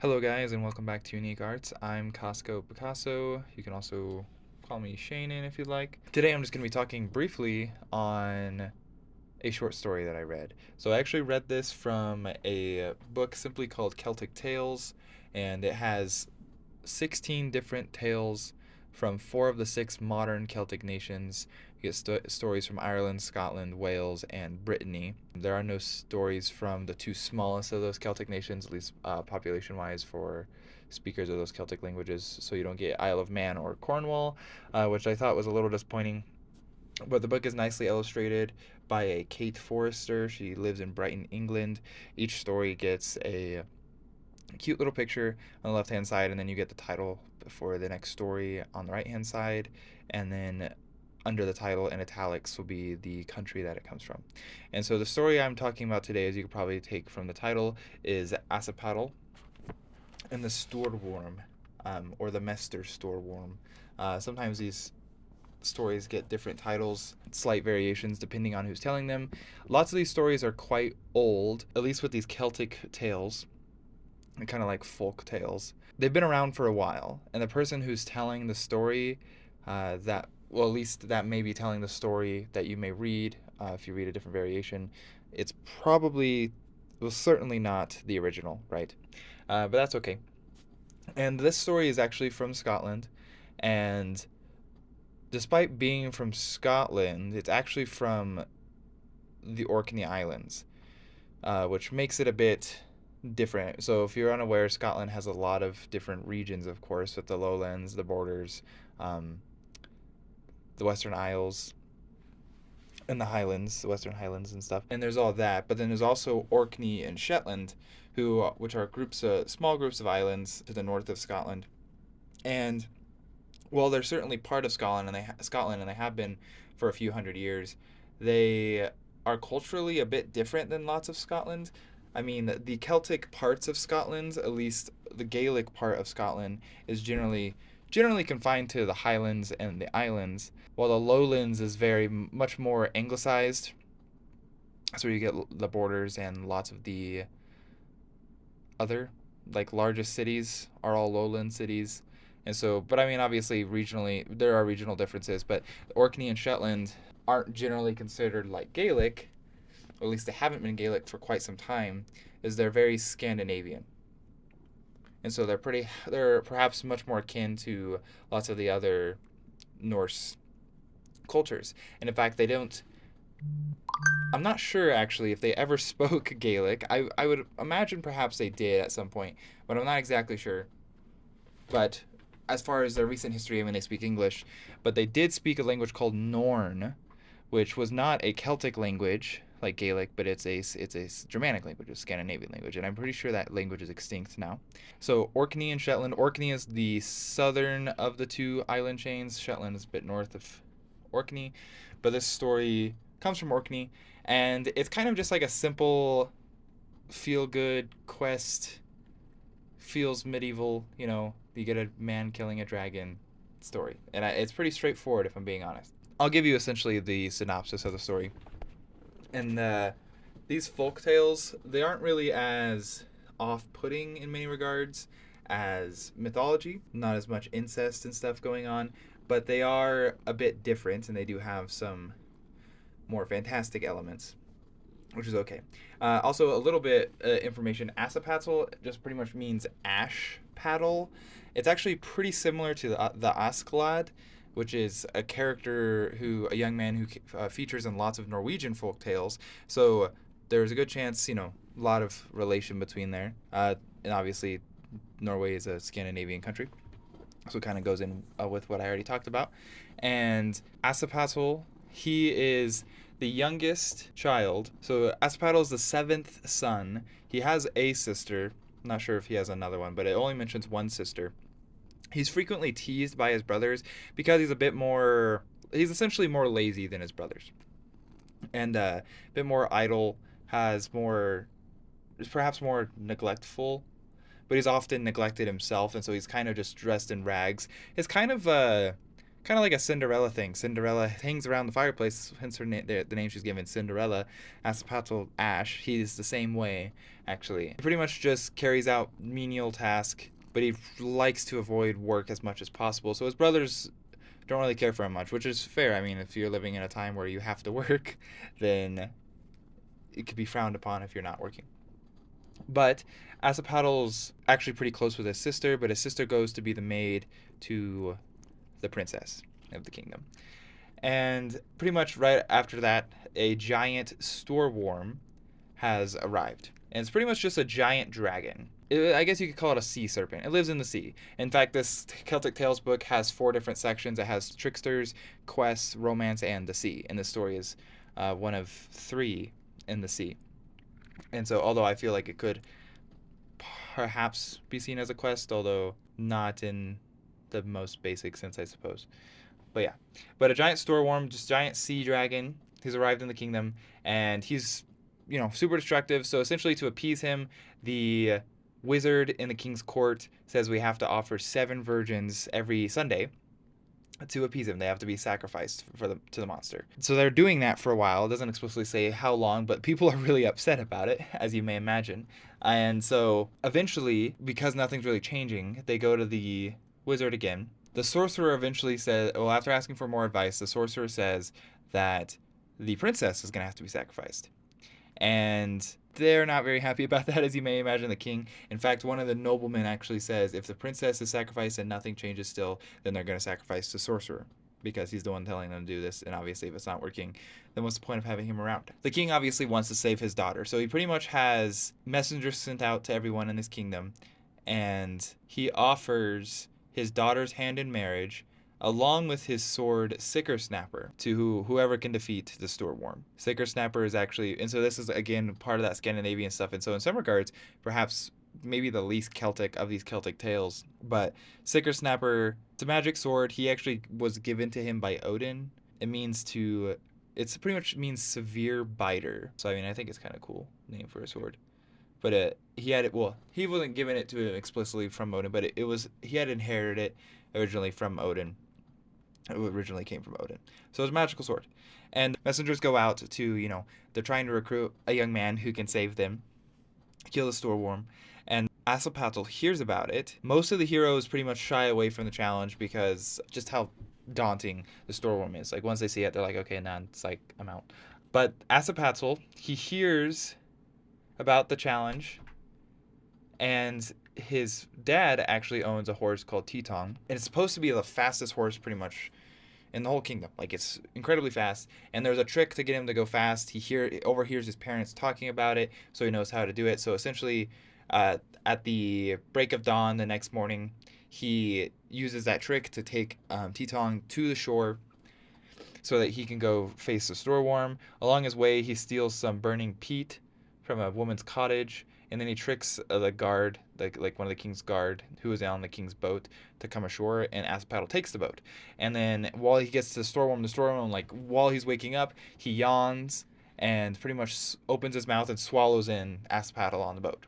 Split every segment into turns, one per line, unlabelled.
Hello guys and welcome back to Unique Arts. I'm Costco Picasso. You can also call me Shannon if you'd like. Today I'm just going to be talking briefly on a short story that I read. So I actually read this from a book simply called Celtic Tales, and it has 16 different tales from four of the six modern Celtic nations. You get stories from Ireland, Scotland, Wales, and Brittany. There are no stories from the two smallest of those Celtic nations, at least population wise, for speakers of those Celtic languages. So you don't get Isle of Man or Cornwall, which I thought was a little disappointing. But the book is nicely illustrated by a Kate Forrester. She lives in Brighton, England. Each story gets a cute little picture on the left hand side, and then you get the title for the next story on the right hand side, and then under the title in italics will be the country that it comes from. And so the story I'm talking about today, as you could probably take from the title, is Assipattle and the Stoor worm, or the Mester Stoor worm. Sometimes these stories get different titles, slight variations depending on who's telling them. Lots of these stories are quite old, at least with these Celtic tales, kind of like folk tales. They've been around for a while, and the person who's telling the story, at least that may be telling the story that you may read, if you read a different variation, it's probably, well, certainly not the original, right? But that's okay. And this story is actually from Scotland, and despite being from Scotland, it's actually from the Orkney Islands, which makes it a bit different. So if you're unaware, Scotland has a lot of different regions, of course, with the lowlands, the borders, um, the Western Isles, and the Highlands, the Western Highlands and stuff. And there's all that. But then there's also Orkney and Shetland, which are small groups of islands to the north of Scotland. And while they're certainly part of Scotland, and they have been for a few hundred years, they are culturally a bit different than lots of Scotland. I mean, the Celtic parts of Scotland, at least the Gaelic part of Scotland, is generally confined to the Highlands and the Islands, while the Lowlands is very much more anglicized. That's where you get the borders, and lots of the other like largest cities are all lowland cities. And so, but I mean, obviously, regionally, there are regional differences, but Orkney and Shetland aren't generally considered like Gaelic, or at least they haven't been Gaelic for quite some time, is they're very Scandinavian. And so they're perhaps much more akin to lots of the other Norse cultures. And in fact, they don't, I'm not sure actually if they ever spoke Gaelic. I would imagine perhaps they did at some point, but I'm not exactly sure. But as far as their recent history, I mean, they speak English, but they did speak a language called Norn, which was not a Celtic language like Gaelic, but it's a Germanic language, a Scandinavian language, and I'm pretty sure that language is extinct now. So Orkney and Shetland. Orkney is the southern of the two island chains. Shetland is a bit north of Orkney, but this story comes from Orkney, and it's kind of just like a simple feel good quest. Feels medieval, you get a man killing a dragon story. And it's pretty straightforward, if I'm being honest. I'll give you essentially the synopsis of the story. And these folk tales, they aren't really as off-putting in many regards as mythology. Not as much incest and stuff going on, but they are a bit different, and they do have some more fantastic elements, which is okay. Also, a little bit information. Assipattle just pretty much means ash paddle. It's actually pretty similar to the Askeladd, which is a young man who features in lots of Norwegian folk tales. So there's a good chance, a lot of relation between there. And obviously, Norway is a Scandinavian country, so it kind of goes in with what I already talked about. And Assipattle, he is the youngest child. So Assipattle is the seventh son. He has a sister. I'm not sure if he has another one, but it only mentions one sister. He's frequently teased by his brothers because he's essentially more lazy than his brothers. And a bit more idle, is perhaps more neglectful, but he's often neglected himself, and so he's kind of just dressed in rags. His kind of like a Cinderella thing. Cinderella hangs around the fireplace, hence the name she's given, Cinderella. Assipattle Ash, he's the same way, actually. He pretty much just carries out menial tasks, but he likes to avoid work as much as possible. So his brothers don't really care for him much, which is fair. I mean, if you're living in a time where you have to work, then it could be frowned upon if you're not working. But Assipattle's actually pretty close with his sister, but his sister goes to be the maid to the princess of the kingdom. And pretty much right after that, a giant Stoor worm has arrived. And it's pretty much just a giant dragon. I guess you could call it a sea serpent. It lives in the sea. In fact, this Celtic Tales book has 4 different sections. It has tricksters, quests, romance, and the sea. And this story is one of 3 in the sea. And so, although I feel like it could perhaps be seen as a quest, although not in the most basic sense, I suppose. But yeah. But a giant Stoor worm, just giant sea dragon, he's arrived in the kingdom, and he's, super destructive. So essentially, to appease him, the wizard in the king's court says we have to offer 7 virgins every Sunday to appease him. They have to be sacrificed to the monster. So they're doing that for a while. It doesn't explicitly say how long, but people are really upset about it, as you may imagine. And so eventually, because nothing's really changing, they go to the wizard again. The sorcerer eventually says, well, after asking for more advice, the sorcerer says that the princess is going to have to be sacrificed. And they're not very happy about that, as you may imagine, the king. In fact, one of the noblemen actually says if the princess is sacrificed and nothing changes still, then they're going to sacrifice the sorcerer, because he's the one telling them to do this, and obviously if it's not working, then what's the point of having him around? The king obviously wants to save his daughter, so he pretty much has messengers sent out to everyone in his kingdom, and he offers his daughter's hand in marriage along with his sword Sickersnapper to whoever can defeat the Stoor worm. Sickersnapper is actually, and so this is again part of that Scandinavian stuff, and so in some regards, perhaps maybe the least Celtic of these Celtic tales, but Sickersnapper, it's a magic sword. He actually was given to him by Odin. It's pretty much means severe biter. So I mean, I think it's kind of cool name for a sword. But he had it. Well, he wasn't given it to him explicitly from Odin, but he had inherited it originally from Odin. It originally came from Odin. So it's a magical sword. And messengers go out to, they're trying to recruit a young man who can save them, kill the Stoor worm. And Assipattle hears about it. Most of the heroes pretty much shy away from the challenge because just how daunting the Stoor worm is. Like, once they see it, they're like, okay, nah, it's like, I'm out. But Assipattle, he hears about the challenge, and his dad actually owns a horse called Titong, and it's supposed to be the fastest horse pretty much in the whole kingdom. Like, it's incredibly fast, and there's a trick to get him to go fast. He overhears his parents talking about it, so he knows how to do it. So essentially, at the break of dawn the next morning, he uses that trick to take Titong to the shore so that he can go face the Stoor worm. Along his way, he steals some burning peat from a woman's cottage, and then he tricks the guard, like one of the king's guard, who is on the king's boat, to come ashore, and Assipattle takes the boat. And then while he gets to the Stoor worm, like, while he's waking up, he yawns and pretty much opens his mouth and swallows in Assipattle on the boat.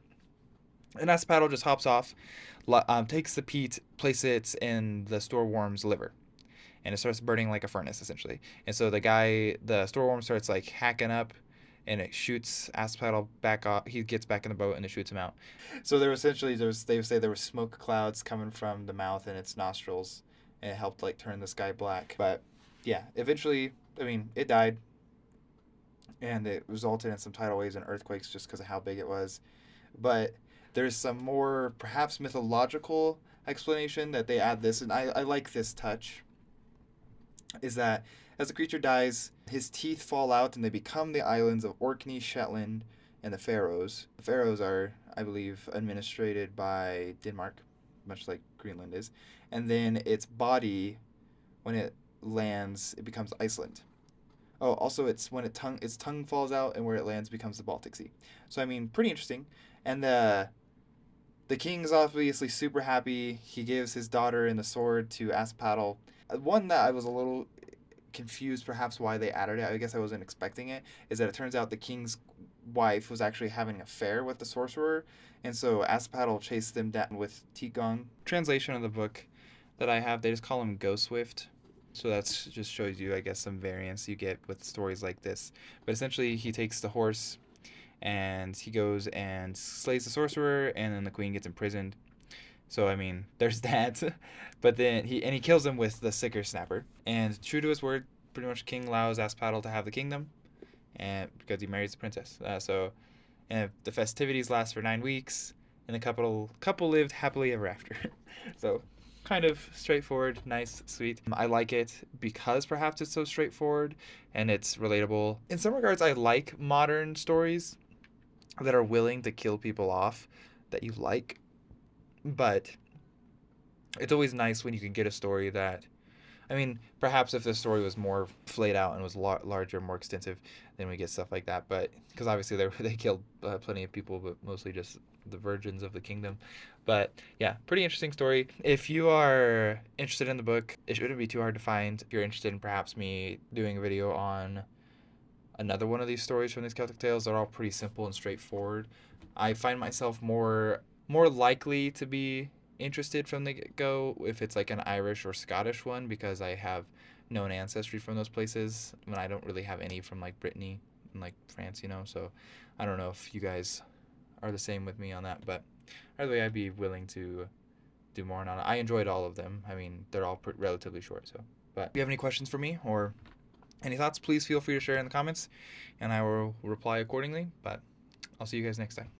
And Assipattle just hops off, takes the peat, places it in the Stoor worm's liver, and it starts burning like a furnace, essentially. And so the Stoor worm starts like hacking up, and it shoots Assipattle back off. He gets back in the boat, and it shoots him out. So they would say there were smoke clouds coming from the mouth and its nostrils, and it helped like turn the sky black. But yeah, eventually, I mean, it died, and it resulted in some tidal waves and earthquakes just because of how big it was. But there's some more perhaps mythological explanation that they add this, and I like this touch, is that as the creature dies, his teeth fall out and they become the islands of Orkney, Shetland, and the Faroes. The Faroes are, I believe, administrated by Denmark, much like Greenland is. And then its body, when it lands, it becomes Iceland. Oh, also it's when its tongue falls out, and where it lands becomes the Baltic Sea. So I mean, pretty interesting. And the king's obviously super happy. He gives his daughter and the sword to Assipattle. One that I was a little confused perhaps why they added it, I guess I wasn't expecting it, is that it turns out the king's wife was actually having an affair with the sorcerer, and so Assipattle chased them down with Tigong. Translation of the book that I have, they just call him Go Swift, So that's just shows you, I guess, some variance you get with stories like this. But essentially, he takes the horse and he goes and slays the sorcerer, and then the queen gets imprisoned. So I mean, there's that. But then he kills him with the sicker snapper. And true to his word, pretty much King allows Assipattle to have the kingdom, and because he marries the princess. And the festivities last for 9 weeks, and the couple lived happily ever after. So kind of straightforward, nice, sweet. I like it because perhaps it's so straightforward and it's relatable. In some regards, I like modern stories that are willing to kill people off that you like, but it's always nice when you can get a story that, I mean, perhaps if the story was more flayed out and was larger, more extensive, then we get stuff like that. But because obviously they killed plenty of people, but mostly just the virgins of the kingdom. But yeah, pretty interesting story. If you are interested in the book, it shouldn't be too hard to find. If you're interested in perhaps me doing a video on another one of these stories from these Celtic tales, they're all pretty simple and straightforward. I find myself more likely to be interested from the get go if it's like an Irish or Scottish one, because I have known ancestry from those places when I don't really have any from like Brittany and like France, So I don't know if you guys are the same with me on that, but either way, I'd be willing to do more on it. I enjoyed all of them. I mean, they're all relatively short, so. But if you have any questions for me or any thoughts, please feel free to share in the comments, and I will reply accordingly. But I'll see you guys next time.